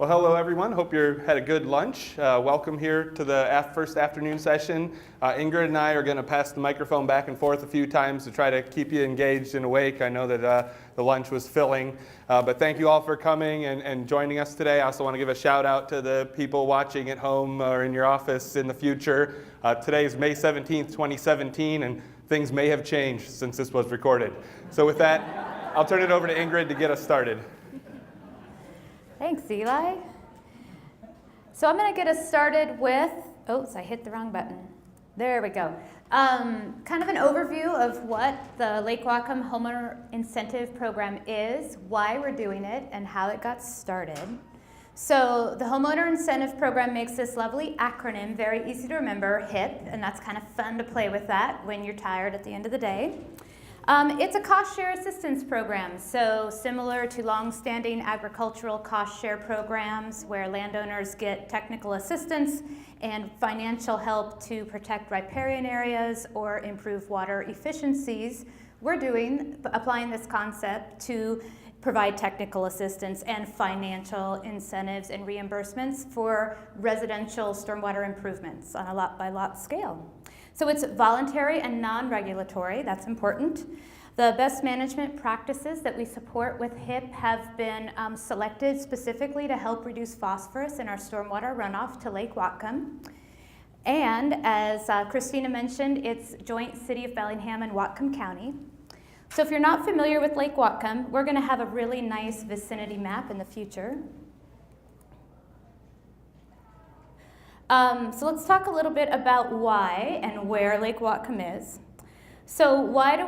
Well, hello everyone. Hope you had a good lunch. Welcome here to the first afternoon session. Ingrid and I are going to pass the microphone back and forth a few times to try to keep you engaged and awake. I know that the lunch was filling, but thank you all for coming and joining us today. I also want to give a shout out to the people watching at home or in your office in the future. Today is May 17th, 2017, and things may have changed since this was recorded. So with that, I'll turn it over to Ingrid to get us started. Thanks, Eli. So I'm going to get us started with, oops, I hit the wrong button. There we go. Kind of an overview of what the Lake Whatcom Homeowner Incentive Program is, why we're doing it, and how it got started. So the Homeowner Incentive Program makes this lovely acronym very easy to remember, HIP, and that's kind of fun to play with that when you're tired at the end of the day. It's a cost share assistance program, so similar to long-standing agricultural cost share programs where landowners get technical assistance and financial help to protect riparian areas or improve water efficiencies. We're applying this concept to provide technical assistance and financial incentives and reimbursements for residential stormwater improvements on a lot-by-lot scale. So it's voluntary and non-regulatory, that's important. The best management practices that we support with HIP have been selected specifically to help reduce phosphorus in our stormwater runoff to Lake Whatcom. And as Christina mentioned, it's joint City of Bellingham and Whatcom County. So if you're not familiar with Lake Whatcom, we're going to have a really nice vicinity map in the future. So let's talk a little bit about why and where Lake Whatcom is. So why are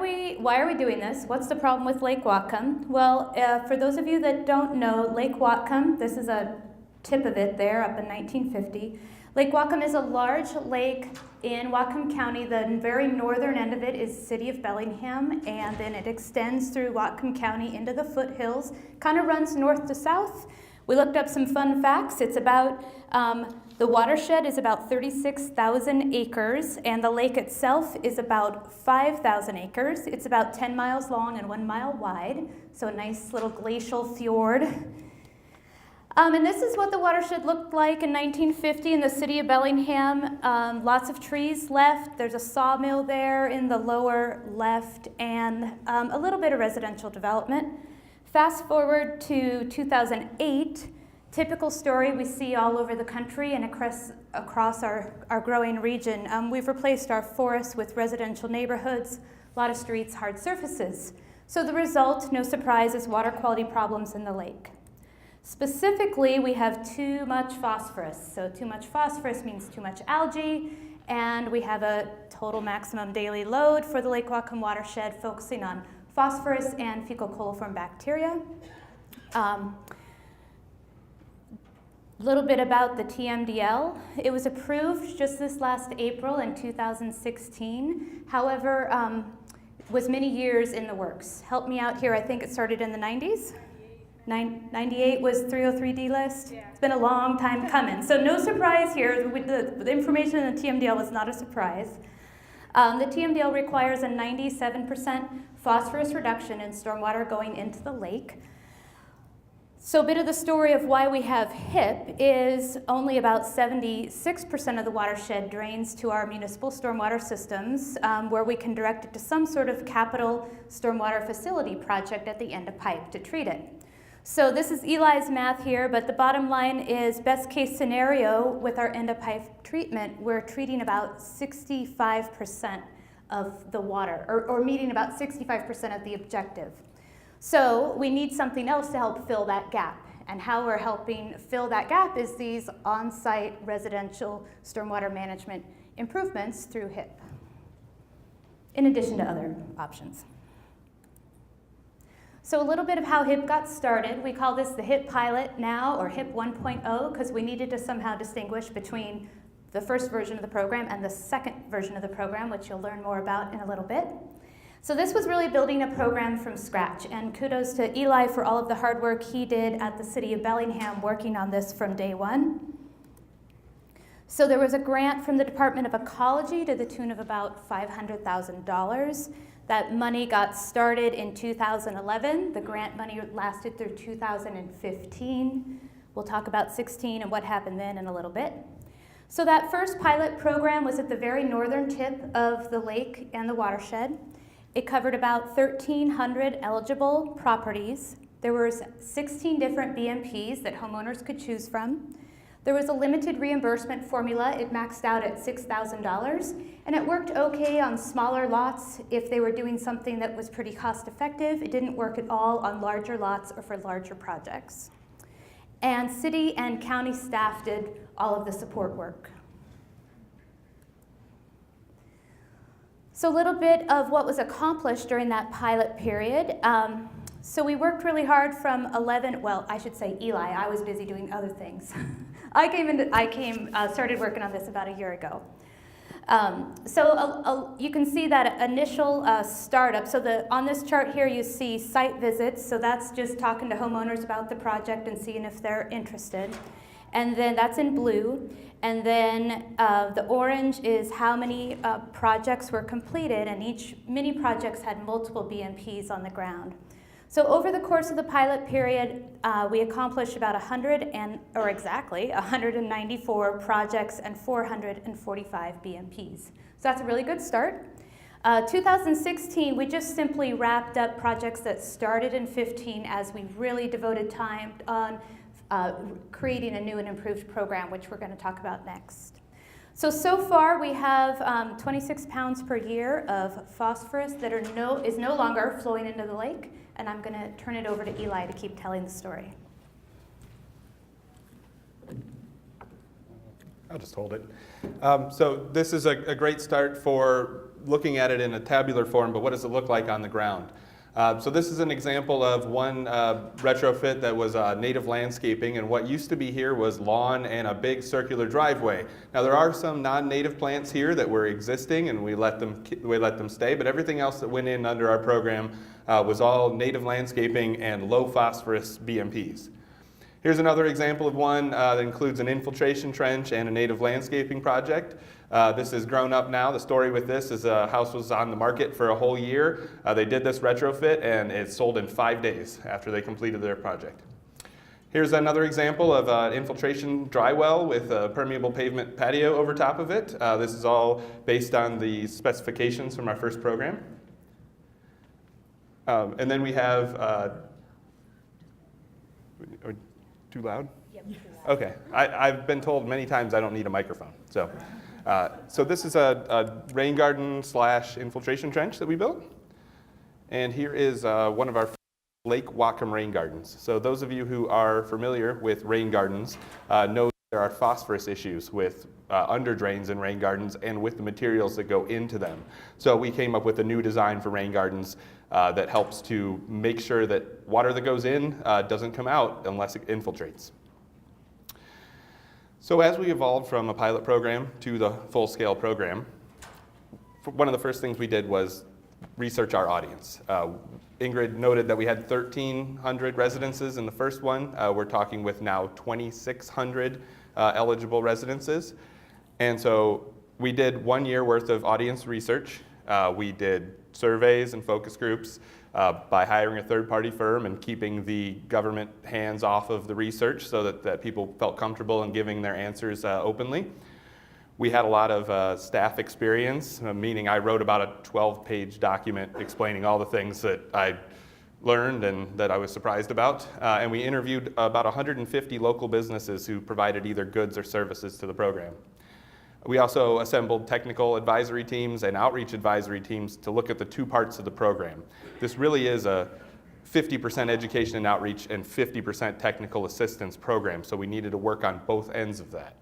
we doing this? What's the problem with Lake Whatcom? Well, for those of you that don't know, Lake Whatcom, this is a tip of it there up in 1950. Lake Whatcom is a large lake in Whatcom County. The very northern end of it is City of Bellingham, and then it extends through Whatcom County into the foothills, kind of runs north to south. We looked up some fun facts. It's about, the watershed is about 36,000 acres, and the lake itself is about 5,000 acres. It's about 10 miles long and 1 mile wide, so a nice little glacial fjord. And this is what the watershed looked like in 1950 in the City of Bellingham. Lots of trees left. There's a sawmill there in the lower left, and a little bit of residential development. Fast forward to 2008, typical story we see all over the country and across our growing region. We've replaced our forests with residential neighborhoods, a lot of streets, hard surfaces. So the result, no surprise, is water quality problems in the lake. Specifically, we have too much phosphorus. So too much phosphorus means too much algae, and we have a total maximum daily load for the Lake Whatcom watershed focusing on phosphorus and fecal coliform bacteria. A little bit about the TMDL. It was approved just this last April in 2016. However, was many years in the works. Help me out here, I think it started in the 90s. 98 was 303D list. Yeah. It's been a long time coming. So no surprise here, the information in the TMDL was not a surprise. The TMDL requires a 97% phosphorus reduction in stormwater going into the lake. So a bit of the story of why we have HIP is only about 76% of the watershed drains to our municipal stormwater systems, where we can direct it to some sort of capital stormwater facility project at the end of pipe to treat it. So this is Eli's math here, but the bottom line is best case scenario with our end of pipe treatment, we're treating about 65% of the water, or meeting about 65% of the objective. So we need something else to help fill that gap. And how we're helping fill that gap is these on-site residential stormwater management improvements through HIP, in addition to other options. So a little bit of how HIP got started. We call this the HIP pilot now, or HIP 1.0, because we needed to somehow distinguish between the first version of the program and the second version of the program, which you'll learn more about in a little bit. So this was really building a program from scratch, and kudos to Eli for all of the hard work he did at the City of Bellingham working on this from day one. So there was a grant from the Department of Ecology to the tune of about $500,000. That money got started in 2011. The grant money lasted through 2015. We'll talk about 16 and what happened then in a little bit. So that first pilot program was at the very northern tip of the lake and the watershed. It covered about 1,300 eligible properties. There were 16 different BMPs that homeowners could choose from. There was a limited reimbursement formula. It maxed out at $6,000, and it worked okay on smaller lots if they were doing something that was pretty cost effective. It didn't work at all on larger lots or for larger projects. And city and county staff did all of the support work. So a little bit of what was accomplished during that pilot period. So we worked really hard from 11, well, I should say Eli, I was busy doing other things. Started working on this about a year ago. You can see that initial startup. So on this chart here, you see site visits. So that's just talking to homeowners about the project and seeing if they're interested. And then that's in blue. And then the orange is how many projects were completed, and each mini projects had multiple BMPs on the ground. So over the course of the pilot period, we accomplished about 194 projects and 445 BMPs. So that's a really good start. 2016, we just simply wrapped up projects that started in 15 as we really devoted time on creating a new and improved program, which we're going to talk about next. So far we have 26 pounds per year of phosphorus that is no longer flowing into the lake, and I'm going to turn it over to Eli to keep telling the story. I'll just hold it. So this is a great start for looking at it in a tabular form, but what does it look like on the ground? So this is an example of one retrofit that was native landscaping, and what used to be here was lawn and a big circular driveway. Now there are some non-native plants here that were existing, and we let them stay, but everything else that went in under our program was all native landscaping and low phosphorus BMPs. Here's another example of one that includes an infiltration trench and a native landscaping project. This is grown up now. The story with this is a house was on the market for a whole year. They did this retrofit, and it sold in 5 days after they completed their project. Here's another example of an infiltration dry well with a permeable pavement patio over top of it. This is all based on the specifications from our first program. And then we have, too loud? Yep. Okay, I've been told many times I don't need a microphone. So this is a rain garden / infiltration trench that we built. And here is one of our Lake Whatcom rain gardens. So those of you who are familiar with rain gardens know there are phosphorus issues with under drains in rain gardens and with the materials that go into them. So we came up with a new design for rain gardens that helps to make sure that water that goes in doesn't come out unless it infiltrates. So as we evolved from a pilot program to the full-scale program, one of the first things we did was research our audience. Ingrid noted that we had 1,300 residences in the first one. We're talking with now 2,600 eligible residences. And so we did 1 year worth of audience research. We did surveys and focus groups by hiring a third-party firm and keeping the government hands off of the research so that people felt comfortable in giving their answers openly. We had a lot of staff experience, meaning I wrote about a 12-page document explaining all the things that I learned and that I was surprised about. And we interviewed about 150 local businesses who provided either goods or services to the program. We also assembled technical advisory teams and outreach advisory teams to look at the two parts of the program. This really is a 50% education and outreach and 50% technical assistance program, so we needed to work on both ends of that.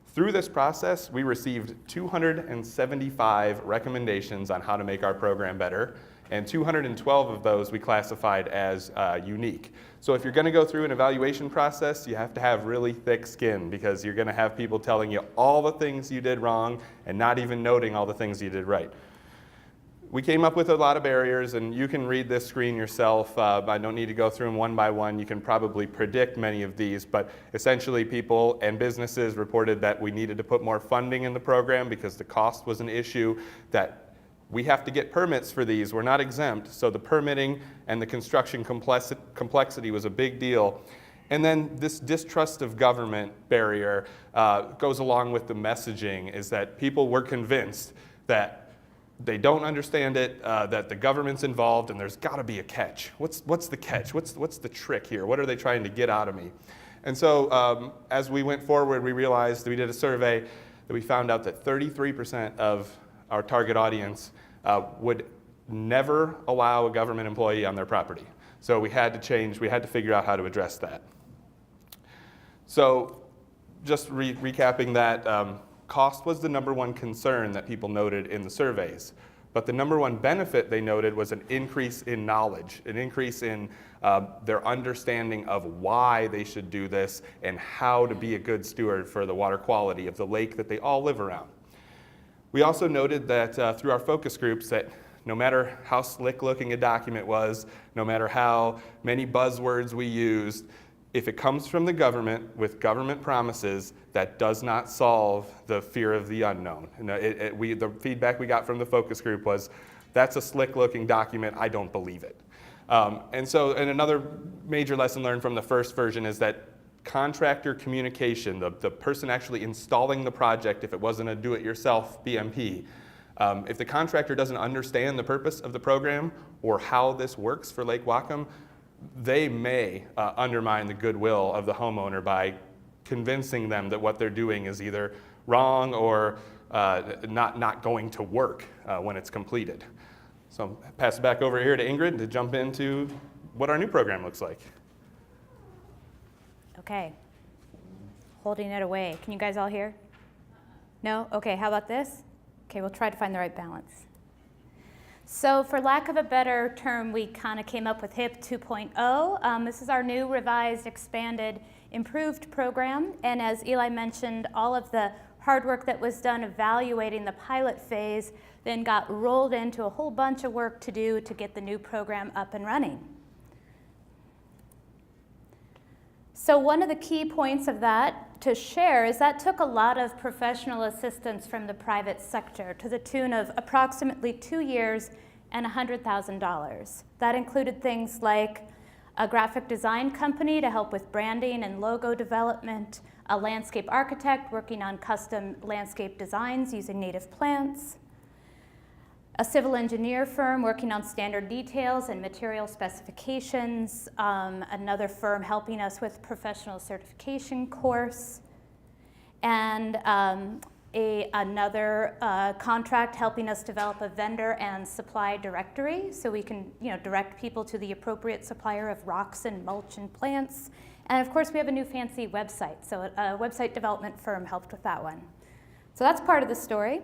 Through this process, we received 275 recommendations on how to make our program better, and 212 of those we classified as unique. So if you're going to go through an evaluation process, you have to have really thick skin because you're going to have people telling you all the things you did wrong and not even noting all the things you did right. We came up with a lot of barriers, and you can read this screen yourself. I don't need to go through them one by one. You can probably predict many of these, but essentially people and businesses reported that we needed to put more funding in the program because the cost was an issue, that we have to get permits for these. We're not exempt, so the permitting and the construction complexity was a big deal. And then this distrust of government barrier goes along with the messaging, is that people were convinced that they don't understand it, that the government's involved, and there's got to be a catch. What's the catch? What's the trick here? What are they trying to get out of me? And so as we went forward, we realized, we did a survey, that we found out that 33% of our target audience would never allow a government employee on their property. So we had to change, we had to figure out how to address that. So just recapping that, cost was the #1 concern that people noted in the surveys. But the #1 benefit they noted was an increase in knowledge, an increase in their understanding of why they should do this and how to be a good steward for the water quality of the lake that they all live around. We also noted that through our focus groups that no matter how slick looking a document was, no matter how many buzzwords we used, if it comes from the government with government promises, that does not solve the fear of the unknown. And the feedback we got from the focus group was, that's a slick-looking document, I don't believe it. And another major lesson learned from the first version is that contractor communication, the person actually installing the project, if it wasn't a do-it-yourself BMP, if the contractor doesn't understand the purpose of the program or how this works for Lake Whatcom, they may undermine the goodwill of the homeowner by convincing them that what they're doing is either wrong or not going to work when it's completed. So I'll pass it back over here to Ingrid to jump into what our new program looks like. Okay. Holding it away. Can you guys all hear? No? Okay, how about this? Okay, we'll try to find the right balance. So for lack of a better term, we kind of came up with HIP 2.0. This is our new revised, expanded, improved program. And as Eli mentioned, all of the hard work that was done evaluating the pilot phase then got rolled into a whole bunch of work to do to get the new program up and running. So one of the key points of that to share is that took a lot of professional assistance from the private sector to the tune of approximately 2 years and $100,000. That included things like a graphic design company to help with branding and logo development, a landscape architect working on custom landscape designs using native plants, a civil engineer firm working on standard details and material specifications, another firm helping us with professional certification course, and another contract helping us develop a vendor and supply directory so we can direct people to the appropriate supplier of rocks and mulch and plants. And of course we have a new fancy website, so a website development firm helped with that one. So that's part of the story.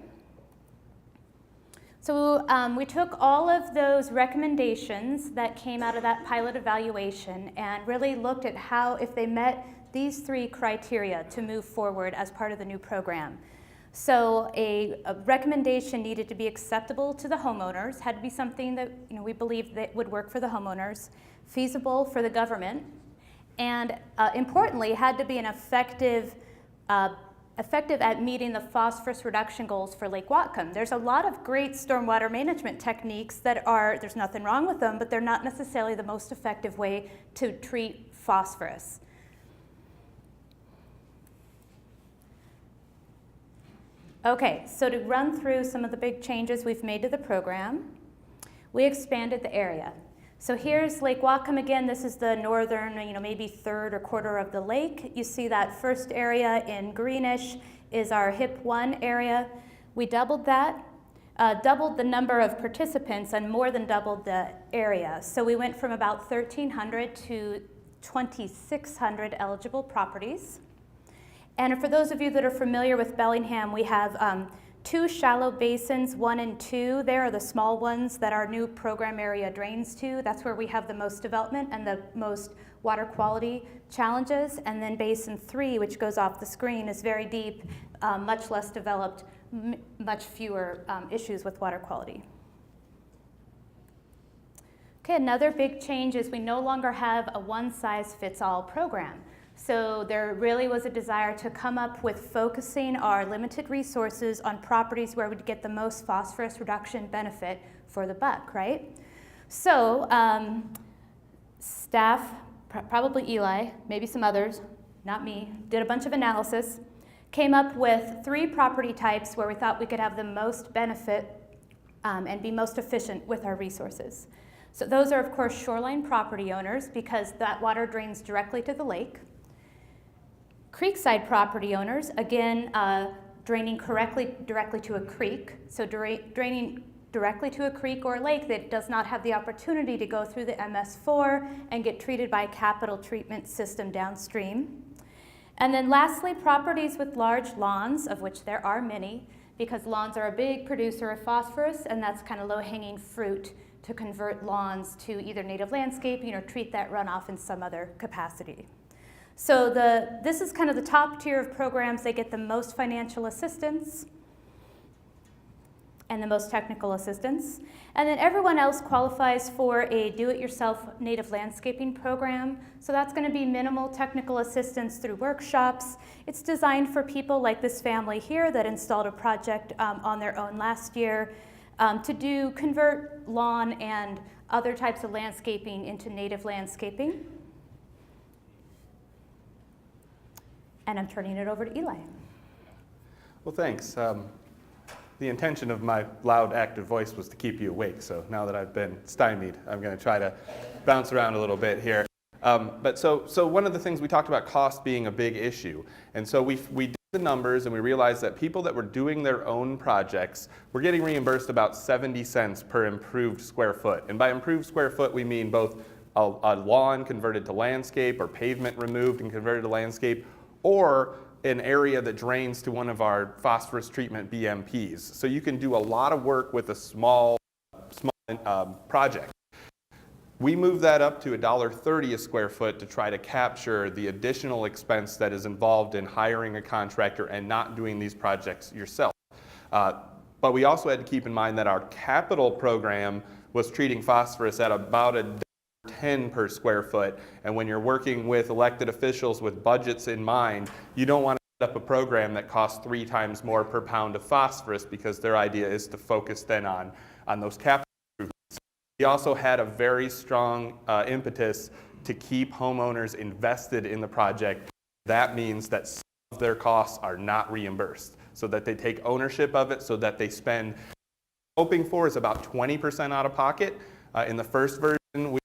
So we took all of those recommendations that came out of that pilot evaluation and really looked at how, if they met these 3 criteria to move forward as part of the new program. So a recommendation needed to be acceptable to the homeowners, had to be something that we believed that would work for the homeowners, feasible for the government, and importantly, had to be an effective at meeting the phosphorus reduction goals for Lake Whatcom. There's a lot of great stormwater management techniques that there's nothing wrong with them, but they're not necessarily the most effective way to treat phosphorus. Okay, so to run through some of the big changes we've made to the program, we expanded the area. So here's Lake Whatcom again. This is the northern, maybe third or quarter of the lake. You see that first area in greenish is our HIP 1 area. We doubled that, doubled the number of participants and more than doubled the area. So we went from about 1,300 to 2,600 eligible properties. And for those of you that are familiar with Bellingham, we have 2 shallow basins, 1 and 2. There are the small ones that our new program area drains to. That's where we have the most development and the most water quality challenges. And then basin 3, which goes off the screen, is very deep, much less developed, much fewer issues with water quality. Okay, another big change is we no longer have a one-size-fits-all program. So there really was a desire to come up with focusing our limited resources on properties where we'd get the most phosphorus reduction benefit for the buck, right? So staff probably Eli, maybe some others, not me, did a bunch of analysis, came up with 3 property types where we thought we could have the most benefit and be most efficient with our resources. So those are, of course, shoreline property owners, because that water drains directly to the lake. Creekside property owners, again, draining directly to a creek, so draining directly to a creek or a lake that does not have the opportunity to go through the MS4 and get treated by a capital treatment system downstream. And then lastly, properties with large lawns, of which there are many, because lawns are a big producer of phosphorus, and that's kind of low-hanging fruit to convert lawns to either native landscaping or treat that runoff in some other capacity. So this is kind of the top tier of programs. They get the most financial assistance and the most technical assistance. And then everyone else qualifies for a do-it-yourself native landscaping program. So that's going to be minimal technical assistance through workshops. It's designed for people like this family here that installed a project on their own last year to convert lawn and other types of landscaping into native landscaping. And I'm turning it over to Eli. Well, thanks. The intention of my loud, active voice was to keep you awake, so now that I've been stymied, I'm going to try to bounce around a little bit here. So one of the things we talked about, cost being a big issue, and so we did the numbers and we realized that people that were doing their own projects were getting reimbursed about 70 cents per improved square foot. And by improved square foot, we mean both a lawn converted to landscape or pavement removed and converted to landscape, or an area that drains to one of our phosphorus treatment BMPs. So you can do a lot of work with a small project. We moved that up to $1.30 a square foot to try to capture the additional expense that is involved in hiring a contractor and not doing these projects yourself. But we also had to keep in mind that our capital program was treating phosphorus at about $1.10 per square foot, and when you're working with elected officials with budgets in mind, you don't want to set up a program that costs 3 times more per pound of phosphorus, because their idea is to focus then on those capital improvements. We also had a very strong impetus to keep homeowners invested in the project. That means that some of their costs are not reimbursed, so that they take ownership of it, so that they spend, hoping for is about 20% out of pocket. In the first version, we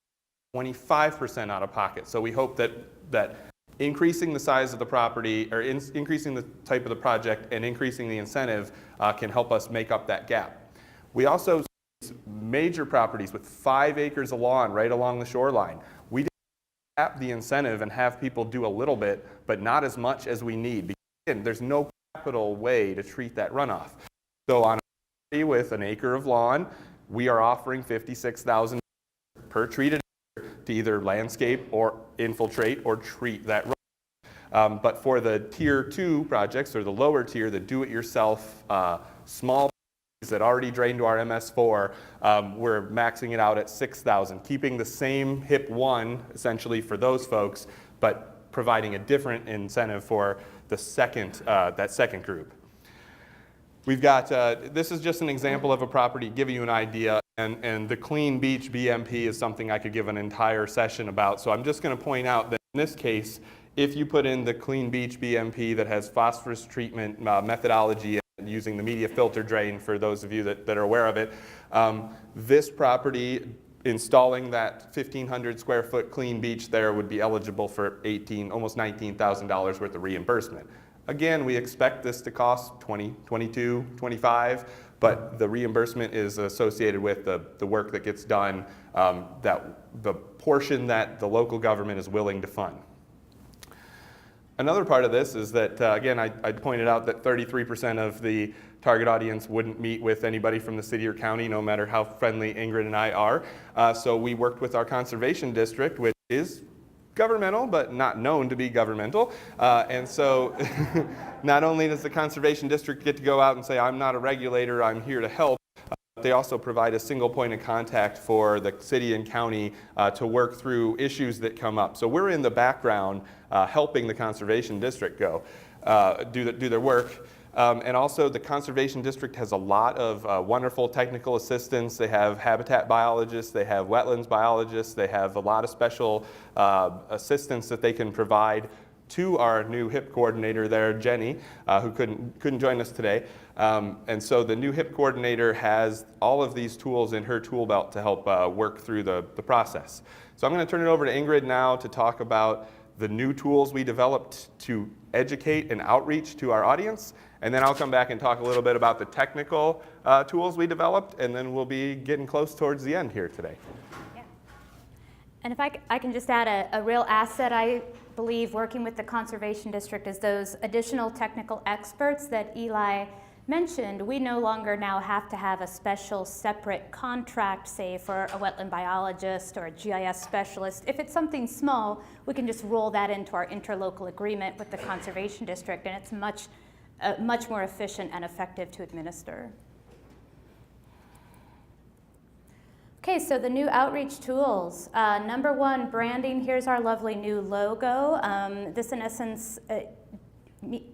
25% out of pocket. So we hope that increasing the size of the property, or increasing the type of the project and increasing the incentive can help us make up that gap. We also see major properties with 5 acres of lawn right along the shoreline. We didn't cap the incentive and have people do a little bit, but not as much as we need. Because again, there's no capital way to treat that runoff. So on a property with an acre of lawn, we are offering $56,000 per treated to either landscape or infiltrate or treat that runoff. But for the tier 2 projects, or the lower tier, the do-it-yourself small properties that already drain to our MS4, we're maxing it out at $6,000, keeping the same HIP 1 essentially for those folks, but providing a different incentive for the that second group. We've got, this is just an example of a property, giving you an idea, and the Clean Beach BMP is something I could give an entire session about. So I'm just going to point out that in this case, if you put in the Clean Beach BMP that has phosphorus treatment methodology and using the media filter drain, for those of you that are aware of it, this property, installing that 1,500 square foot Clean Beach there, would be eligible for almost $19,000 worth of reimbursement. Again, we expect this to cost $20, $22, $25, but the reimbursement is associated with the work that gets done, the portion that the local government is willing to fund. Another part of this is that, again, I pointed out that 33% of the target audience wouldn't meet with anybody from the city or county, no matter how friendly Ingrid and I are. So we worked with our conservation district, which is governmental, but not known to be governmental. And so not only does the conservation district get to go out and say, I'm not a regulator, I'm here to help, they also provide a single point of contact for the city and county to work through issues that come up. So we're in the background helping the conservation district do their work. And also the Conservation District has a lot of wonderful technical assistants. They have habitat biologists, they have wetlands biologists, they have a lot of special assistance that they can provide to our new HIP coordinator there, Jenny, who couldn't join us today. And so the new HIP coordinator has all of these tools in her tool belt to help work through the process. So I'm going to turn it over to Ingrid now to talk about the new tools we developed to educate and outreach to our audience. And then I'll come back and talk a little bit about the technical tools we developed, and then we'll be getting close towards the end here today. Yeah. And if I can just add a real asset, I believe, working with the Conservation District is those additional technical experts that Eli mentioned. We no longer now have to have a special separate contract, say for a wetland biologist or a GIS specialist. If it's something small, we can just roll that into our interlocal agreement with the Conservation District, and it's much more efficient and effective to administer. Okay, so the new outreach tools. Number one, branding. Here's our lovely new logo. This, in essence,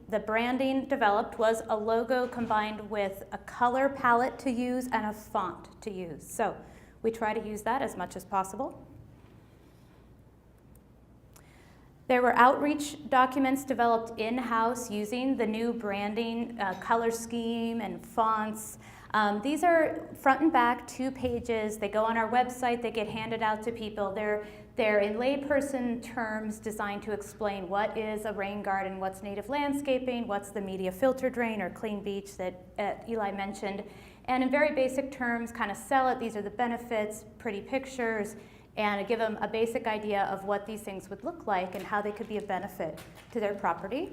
the branding developed was a logo combined with a color palette to use and a font to use. So we try to use that as much as possible. There were outreach documents developed in-house using the new branding, color scheme, and fonts. These are front and back, 2 pages. They go on our website. They get handed out to people. They're in layperson terms designed to explain what is a rain garden, what's native landscaping, what's the media filter drain or clean beach that Eli mentioned. And in very basic terms, kind of sell it. These are the benefits, pretty pictures, and give them a basic idea of what these things would look like and how they could be a benefit to their property.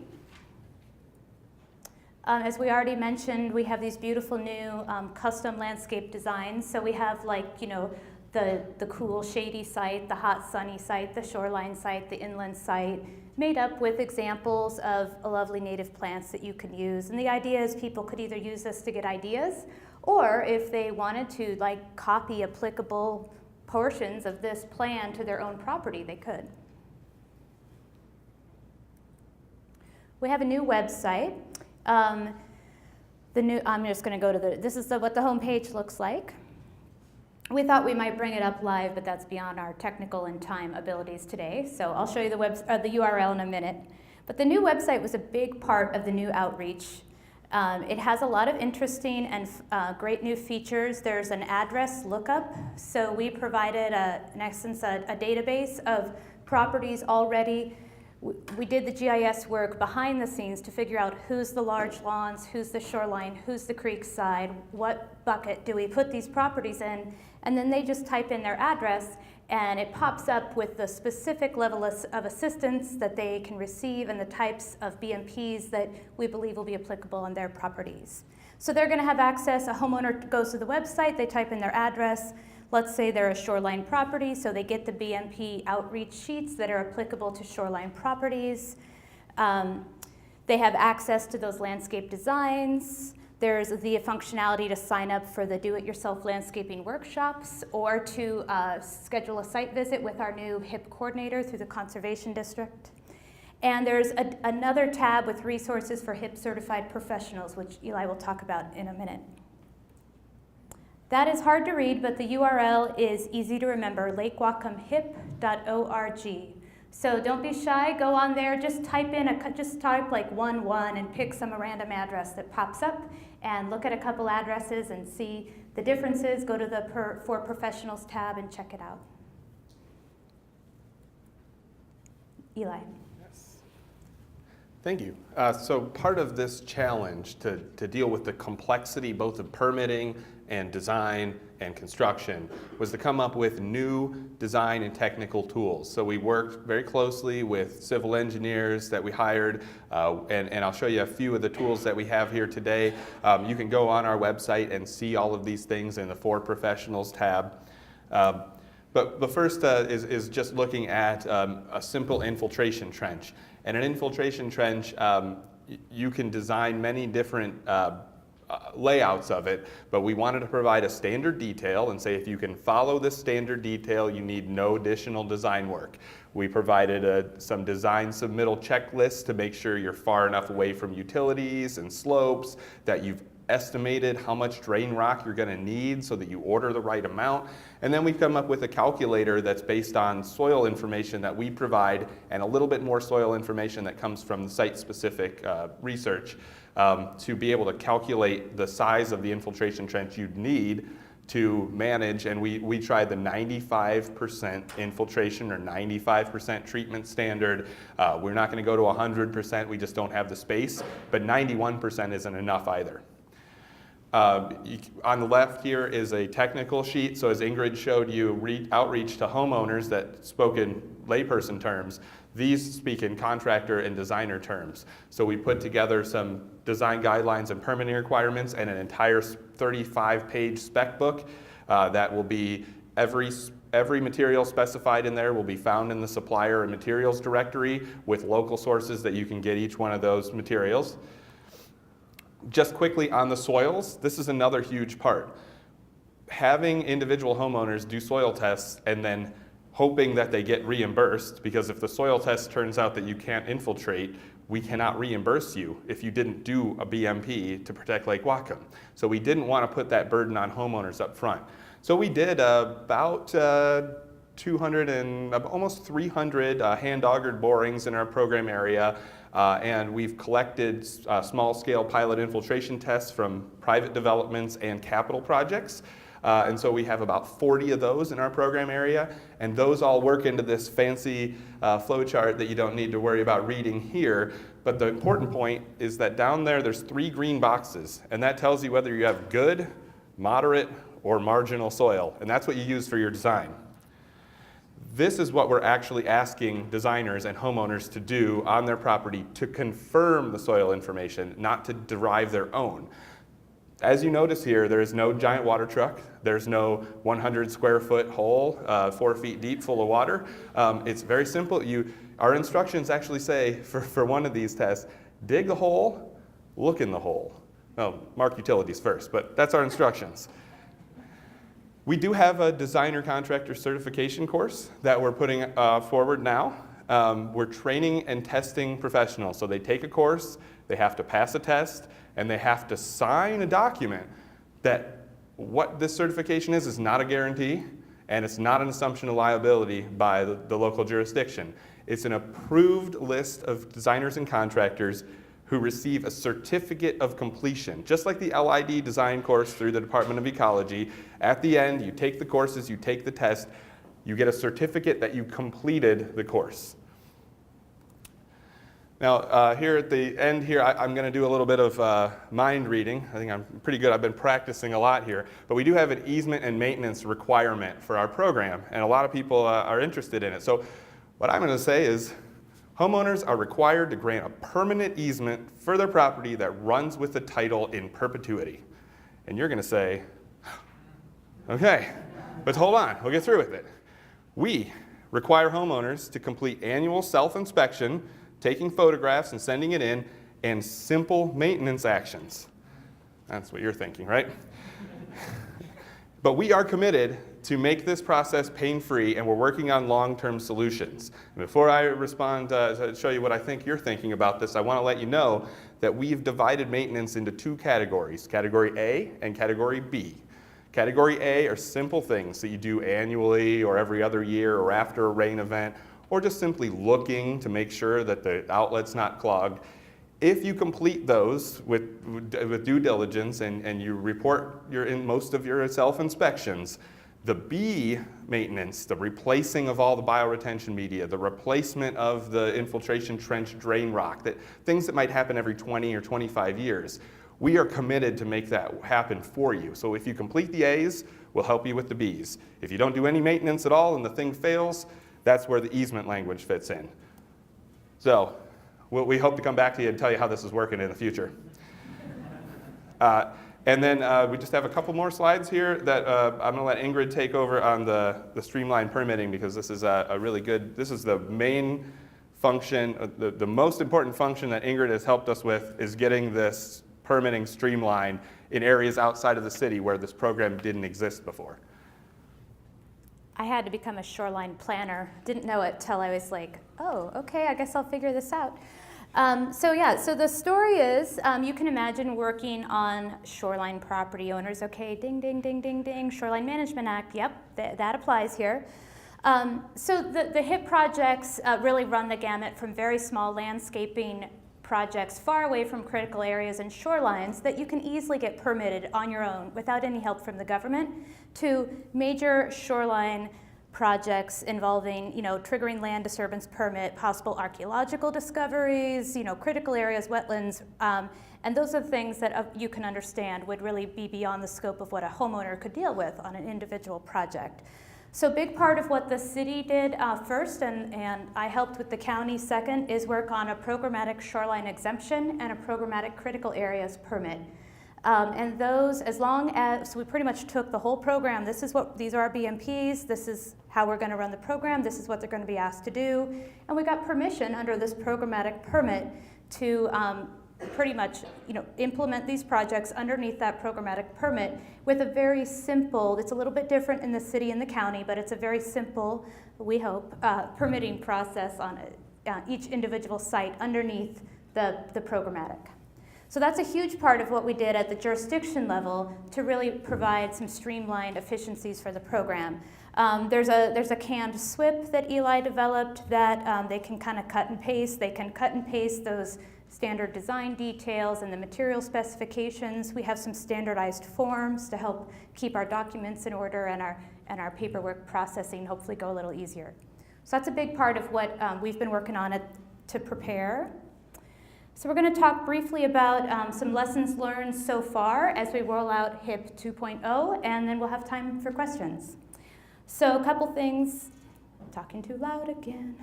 As we already mentioned, we have these beautiful new custom landscape designs. So we have, like, you know, the cool shady site, the hot sunny site, the shoreline site, the inland site, made up with examples of lovely native plants that you can use. And the idea is people could either use this to get ideas, or if they wanted to, like, copy applicable portions of this plan to their own property, they could. We have a new website. I'm just going to go to this is what the home page looks like. We thought we might bring it up live, but that's beyond our technical and time abilities today. So I'll show you the URL in a minute. But the new website was a big part of the new outreach. It has a lot of interesting and great new features. There's an address lookup. So we provided, in essence, a database of properties already. We did the GIS work behind the scenes to figure out who's the large lawns, who's the shoreline, who's the creek side, what bucket do we put these properties in, and then they just type in their address, and it pops up with the specific level of assistance that they can receive and the types of BMPs that we believe will be applicable on their properties. So they're going to have access. A homeowner goes to the website, they type in their address. Let's say they're a shoreline property, so they get the BMP outreach sheets that are applicable to shoreline properties. They have access to those landscape designs. There's the functionality to sign up for the do-it-yourself landscaping workshops or to schedule a site visit with our new HIP coordinator through the Conservation District. And there's another tab with resources for HIP certified professionals, which Eli will talk about in a minute. That is hard to read, but the URL is easy to remember, lakewhatcomhip.org. So don't be shy, go on there, just type like 11 and pick some random address that pops up and look at a couple addresses and see the differences. Go to the For Professionals tab and check it out. Eli. Yes. Thank you. So part of this challenge to deal with the complexity both of permitting and design and construction was to come up with new design and technical tools. So we worked very closely with civil engineers that we hired, and I'll show you a few of the tools that we have here today. You can go on our website and see all of these things in the For Professionals tab. But the first is just looking at a simple infiltration trench. And an infiltration trench, you can design many different layouts of it, but we wanted to provide a standard detail and say if you can follow this standard detail, you need no additional design work. We provided some design submittal checklists to make sure you're far enough away from utilities and slopes, that you've estimated how much drain rock you're going to need so that you order the right amount. And then we've come up with a calculator that's based on soil information that we provide and a little bit more soil information that comes from the site-specific research to be able to calculate the size of the infiltration trench you'd need to manage. And we tried the 95% infiltration or 95% treatment standard. We're not going to go to 100%, we just don't have the space, but 91% isn't enough either. On the left here is a technical sheet. So as Ingrid showed you, outreach to homeowners that spoke in layperson terms. These speak in contractor and designer terms. So we put together some design guidelines and permitting requirements and an entire 35-page spec book that will be every material specified in there will be found in the supplier and materials directory with local sources that you can get each one of those materials. Just quickly on the soils, this is another huge part. Having individual homeowners do soil tests and then hoping that they get reimbursed, because if the soil test turns out that you can't infiltrate, we cannot reimburse you if you didn't do a BMP to protect Lake Whatcom. So we didn't want to put that burden on homeowners up front. So we did about 200 and almost 300 hand-augered borings in our program area. And we've collected small-scale pilot infiltration tests from private developments and capital projects. And so we have about 40 of those in our program area. And those all work into this fancy flow chart that you don't need to worry about reading here. But the important point is that down there, there's 3 green boxes. And that tells you whether you have good, moderate, or marginal soil. And that's what you use for your design. This is what we're actually asking designers and homeowners to do on their property to confirm the soil information, not to derive their own. As you notice here, there is no giant water truck. There's no 100 square foot hole, 4 feet deep, full of water. It's very simple. Our instructions actually say, for one of these tests, dig the hole, look in the hole. Well, mark utilities first, but that's our instructions. We do have a designer contractor certification course that we're putting forward now. We're training and testing professionals. So they take a course, they have to pass a test, and they have to sign a document that what this certification is not a guarantee, and it's not an assumption of liability by the local jurisdiction. It's an approved list of designers and contractors who receive a certificate of completion. Just like the LID design course through the Department of Ecology, at the end, you take the courses, you take the test, you get a certificate that you completed the course. Now, here at the end here, I'm gonna do a little bit of mind reading. I think I'm pretty good. I've been practicing a lot here. But we do have an easement and maintenance requirement for our program, and a lot of people are interested in it. So what I'm gonna say is, homeowners are required to grant a permanent easement for their property that runs with the title in perpetuity. And you're going to say, okay, but hold on, we'll get through with it. We require homeowners to complete annual self-inspection, taking photographs and sending it in, and simple maintenance actions. That's what you're thinking, right? But we are committed to make this process pain-free, and we're working on long-term solutions. And before I respond to show you what I think you're thinking about this, I want to let you know that we've divided maintenance into 2 categories, Category A and Category B. Category A are simple things that you do annually or every other year or after a rain event, or just simply looking to make sure that the outlet's not clogged. If you complete those with due diligence and you report most of your self-inspections, the B maintenance, the replacing of all the bioretention media, the replacement of the infiltration trench drain rock, things that might happen every 20 or 25 years, we are committed to make that happen for you. So if you complete the A's, we'll help you with the B's. If you don't do any maintenance at all and the thing fails, that's where the easement language fits in. So we hope to come back to you and tell you how this is working in the future. And then we just have a couple more slides here that I'm going to let Ingrid take over on the streamlined permitting, because this is a really good, this is the main function, the most important function that Ingrid has helped us with is getting this permitting streamline in areas outside of the city where this program didn't exist before? I had to become a shoreline planner. Didn't know it till I was like, oh, okay, I guess I'll figure this out. So the story is, you can imagine working on shoreline property owners. Okay, ding, ding, ding, ding, ding, Shoreline Management Act, yep, that applies here. So the HIP projects really run the gamut from very small landscaping projects far away from critical areas and shorelines that you can easily get permitted on your own without any help from the government, to major shoreline projects involving, triggering land disturbance permit, possible archaeological discoveries, critical areas, wetlands, and those are things that you can understand would really be beyond the scope of what a homeowner could deal with on an individual project. So a big part of what the city did first, and I helped with the county second, is work on a programmatic shoreline exemption and a programmatic critical areas permit. And those, so we pretty much took the whole program. These are our BMPs, this is how we're going to run the program, this is what they're going to be asked to do. And we got permission under this programmatic permit to pretty much implement these projects underneath that programmatic permit with a very simple, it's a little bit different in the city and the county, but it's a very simple, we hope, permitting process on each individual site underneath the programmatic. So that's a huge part of what we did at the jurisdiction level to really provide some streamlined efficiencies for the program. There's a canned SWIP that Eli developed that they can kind of cut and paste. They can cut and paste those standard design details and the material specifications. We have some standardized forms to help keep our documents in order and our paperwork processing hopefully go a little easier. So that's a big part of what we've been working on to prepare. So we're going to talk briefly about some lessons learned so far as we roll out HIP 2.0, and then we'll have time for questions. So a couple things, I'm talking too loud again.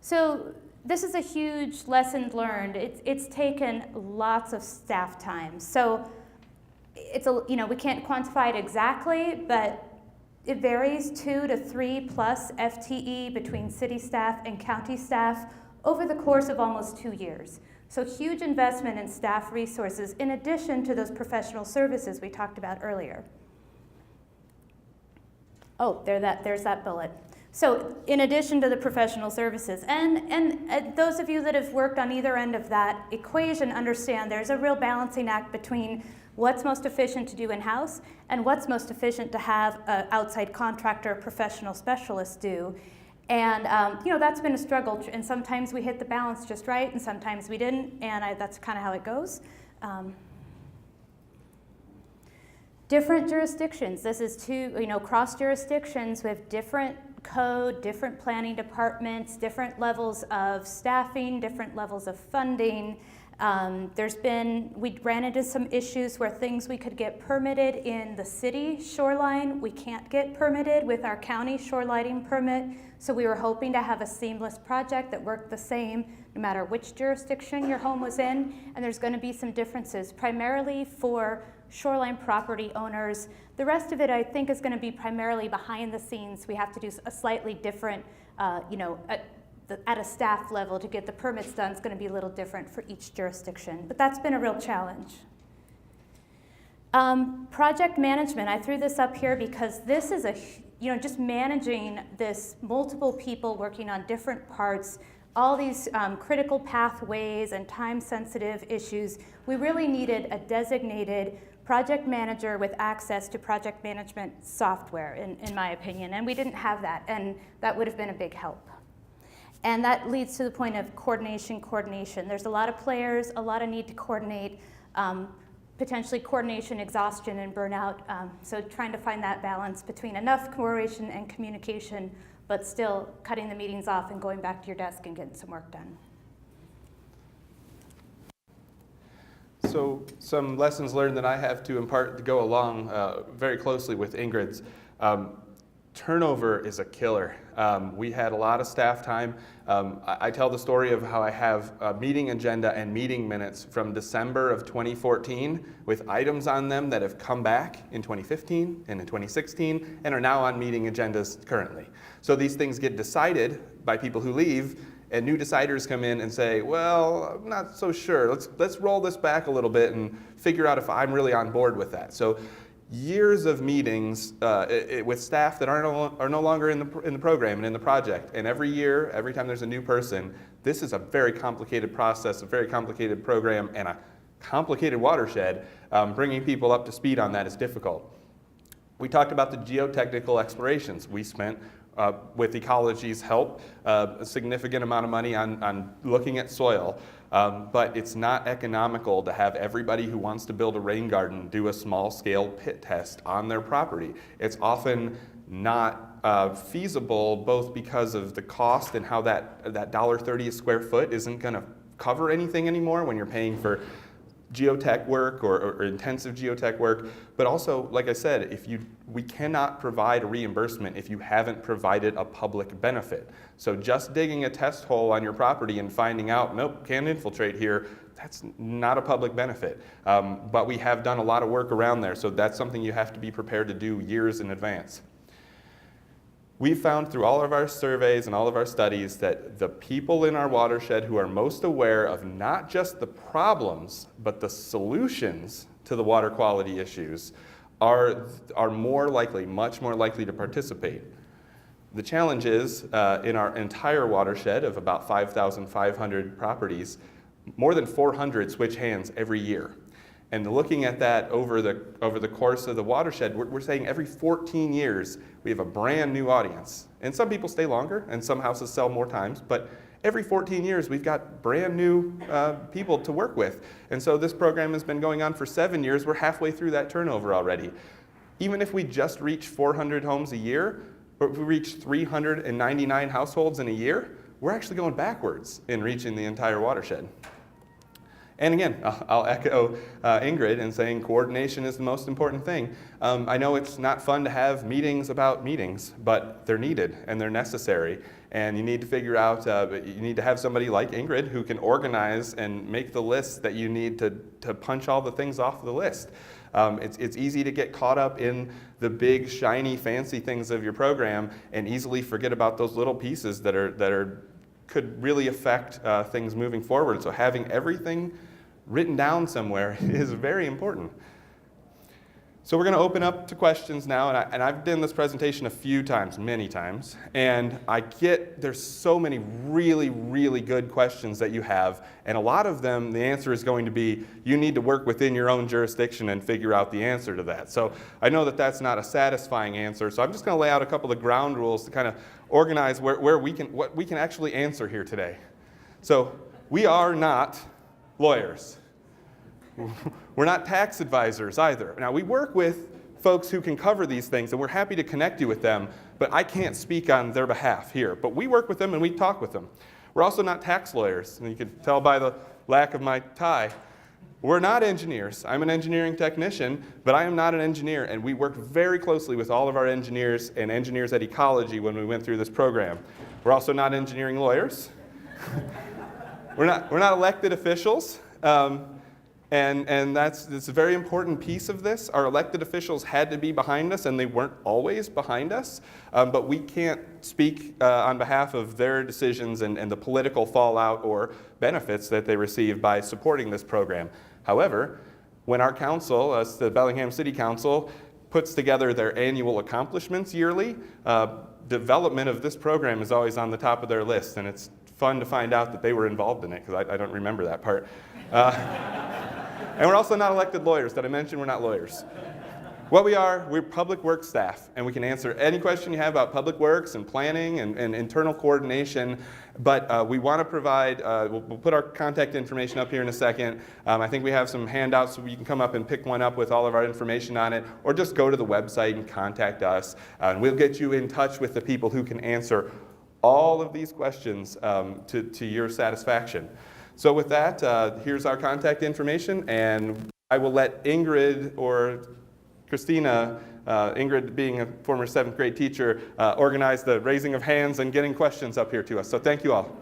So this is a huge lesson learned. It's taken lots of staff time. So we can't quantify it exactly, but it varies 2 to 3 plus FTE between city staff and county staff over the course of almost 2 years. So huge investment in staff resources in addition to those professional services we talked about earlier. Oh, there's that bullet. So in addition to the professional services, and those of you that have worked on either end of that equation understand there's a real balancing act between what's most efficient to do in-house and what's most efficient to have an outside contractor, professional specialist do. And that's been a struggle, and sometimes we hit the balance just right, and sometimes we didn't, and that's kind of how it goes. Different jurisdictions. This is cross jurisdictions with different code, different planning departments, different levels of staffing, different levels of funding. We ran into some issues where things we could get permitted in the city shoreline, we can't get permitted with our county shorelining permit. So we were hoping to have a seamless project that worked the same no matter which jurisdiction your home was in. And there's going to be some differences, primarily for shoreline property owners. The rest of it, I think, is going to be primarily behind the scenes. We have to do a slightly different, at a staff level to get the permits done. It's going to be a little different for each jurisdiction, but that's been a real challenge. Project management, I threw this up here because this is just managing this multiple people working on different parts, all these critical pathways and time-sensitive issues. We really needed a designated project manager with access to project management software, in my opinion, and we didn't have that, and that would have been a big help. And that leads to the point of coordination. There's a lot of players, a lot of need to coordinate, potentially coordination, exhaustion, and burnout. So trying to find that balance between enough coordination and communication, but still cutting the meetings off and going back to your desk and getting some work done. So some lessons learned that I have to impart to go along very closely with Ingrid's. Turnover is a killer. We had a lot of staff time. I tell the story of how I have a meeting agenda and meeting minutes from December of 2014 with items on them that have come back in 2015 and in 2016 and are now on meeting agendas currently. So these things get decided by people who leave, And new deciders come in and say, well, I'm not so sure. Let's roll this back a little bit and figure out if I'm really on board with that. So years of meetings with staff that are no longer in the program and in the project. And every year, every time there's a new person, this is a very complicated process, a very complicated program, and a complicated watershed. Bringing people up to speed on that is difficult. We talked about the geotechnical explorations. We spent, with ecology's help, a significant amount of money on looking at soil. But it's not economical to have everybody who wants to build a rain garden do a small-scale pit test on their property. It's often not feasible, both because of the cost and how that $1.30 a square foot isn't going to cover anything anymore when you're paying for geotech work or intensive geotech work, but also, like I said, we cannot provide a reimbursement if you haven't provided a public benefit. So just digging a test hole on your property and finding out, nope, can't infiltrate here, that's not a public benefit. But we have done a lot of work around there, so that's something you have to be prepared to do years in advance. We found through all of our surveys and all of our studies that the people in our watershed who are most aware of not just the problems, but the solutions to the water quality issues are more likely, much more likely to participate. The challenge is, in our entire watershed of about 5,500 properties, more than 400 switch hands every year. And looking at that over the course of the watershed, we're saying every 14 years we have a brand new audience. And some people stay longer, and some houses sell more times, but every 14 years we've got brand new people to work with. And so this program has been going on for 7 years. We're halfway through that turnover already. Even if we just reach 400 homes a year, or if we reach 399 households in a year, we're actually going backwards in reaching the entire watershed. And again, I'll echo Ingrid in saying coordination is the most important thing. I know it's not fun to have meetings about meetings, but they're needed and they're necessary. And you need to figure out, you need to have somebody like Ingrid who can organize and make the list that you need to punch all the things off the list. It's easy to get caught up in the big, shiny, fancy things of your program and easily forget about those little pieces that could really affect things moving forward. So having everything written down somewhere is very important. So we're going to open up to questions now, and I've done this presentation a few times, many times, and there's so many really, really good questions that you have, and a lot of them, the answer is going to be, you need to work within your own jurisdiction and figure out the answer to that. So I know that that's not a satisfying answer, so I'm just going to lay out a couple of ground rules to kind of organize what we can actually answer here today. So we are not lawyers. We're not tax advisors either. Now, we work with folks who can cover these things, and we're happy to connect you with them, but I can't speak on their behalf here. But we work with them and we talk with them. We're also not tax lawyers, and you can tell by the lack of my tie. We're not engineers. I'm an engineering technician, but I am not an engineer, and we worked very closely with all of our engineers and engineers at Ecology when we went through this program. We're also not engineering lawyers. We're not elected officials. And that's a very important piece of this. Our elected officials had to be behind us, and they weren't always behind us. But we can't speak on behalf of their decisions and the political fallout or benefits that they receive by supporting this program. However, when our council, the Bellingham City Council, puts together their annual accomplishments yearly, development of this program is always on the top of their list, and it's fun to find out that they were involved in it, because I don't remember that part. And we're also not elected lawyers. Did I mention we're not lawyers? What we're public works staff, and we can answer any question you have about public works and planning and internal coordination, but we want to provide, we'll put our contact information up here in a second. I think we have some handouts so you can come up and pick one up with all of our information on it, or just go to the website and contact us, and we'll get you in touch with the people who can answer all of these questions to your satisfaction. So with that, here's our contact information, and I will let Ingrid or Christina, Ingrid being a former 7th grade teacher, organize the raising of hands and getting questions up here to us. So thank you all.